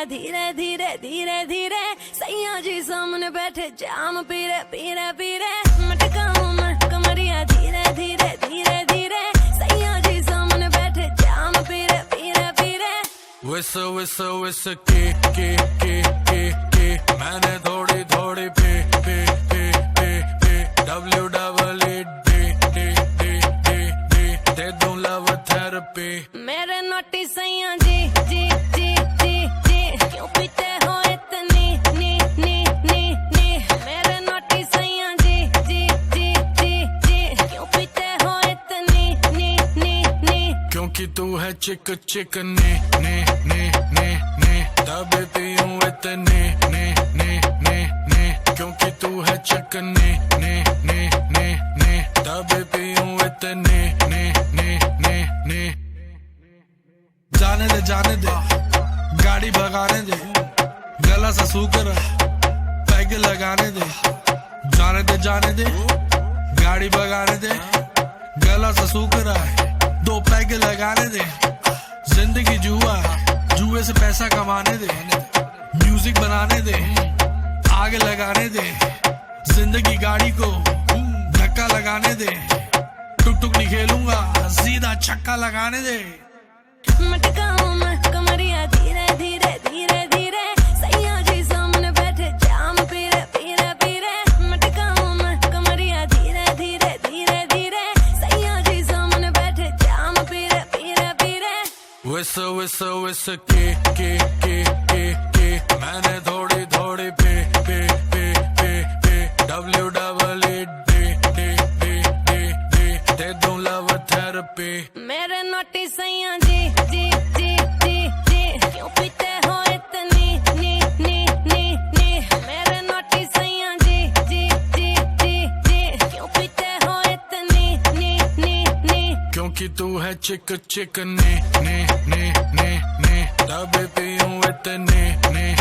धीरे धीरे धीरे धीरे सैया जी सामने बैठे जाम पीरे पीरे पीरे मटकाऊं मैं कमरिया धीरे धीरे धीरे धीरे सैया जी सामने बैठे जाम पीरे पीरे पीरे विस विस विस के मैंने थोड़ी थोड़ी पे डब्ल्यू डबल दे दूं लव थेरेपी मेरे नोटी सैया जी जी जी जी जी क्यों पीते हो इतनी नी नी नी नी मेरे नोटी सैया जी जी जी जी जी क्यों पीते हो इतनी नी नी नी क्योंकि तू है चिक चिक ने तब पीऊं इतने ने क्योंकि तू है चिक ने तब पीऊं इतने ने जाने दे गाड़ी भगाने दे गला सा सूकर पैग लगाने दे जाने दे गाड़ी भगाने दे गला सा सूकर दो पैग लगाने दे जिंदगी जुआ जुए से पैसा कमाने दे म्यूजिक बनाने दे आग लगाने दे जिंदगी गाड़ी को धक्का लगाने दे टुक टुक नहीं खेलूंगा सीधा छक्का लगाने दे मटकाऊं मैं कमरिया धीरे धीरे धीरे धीरे सैया जी सामने बैठे जाम पीरे पीरे पीरे मटकाऊं मैं कमरिया धीरे धीरे धीरे धीरे सैया जी सामने बैठे जाम पीरे पीरे पीरे विस विस विस के मैंने थोड़ी थोड़ी पे डब्ल्यू डबल दे दूं लव थेरेपी मेरे नोटी सैया जी जी जी जी जी क्यों पीते हो इतनी नी नी नी नी मेरे नोटी सैया जी जी जी जी जी क्यों पीते हो इतनी नी नी नी क्योंकि तू है चिक चिक ने तब पीऊं इतने ने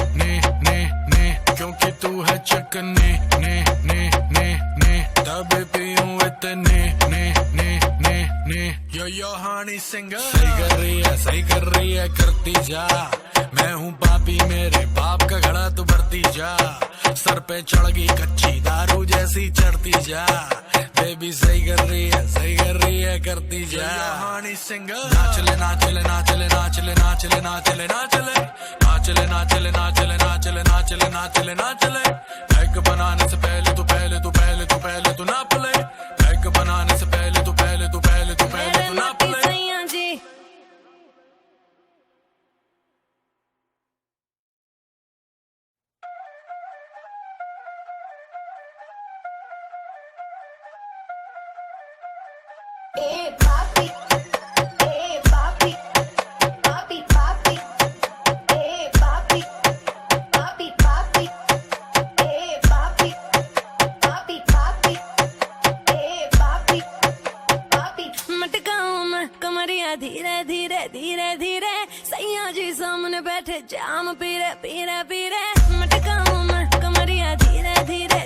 क्योंकि तू है चिक ने तब पीऊं इतने ने यो हानी सिंगर सही कर रही है करती जा मैं हूँ पापी मेरे बाप का घड़ा तू भरती जा सर पे चढ़ गई कच्ची दारू जैसी चढ़ती जा बेबी सही कर रही है करती जा हानी सिंगर नाचले नाचले नाचले नाचले नाचले नाचले नाचले नाचले नाचले नाचले नाचले नाचले नाचले नाचले पैक बनाने से पहले तू नाप ले पैक बनाने से पहले तू नाप ले सैया जी papi, papi, papi, papi, papi, papi, papi, papi, papi, papi, papi, papi. मटकाऊं मैं कमरिया धीरे धीरे धीरे धीरे सैया जी सामने बैठे जाम पीरे पीरे पीरे मटकाऊं मैं कमरिया धीरे धीरे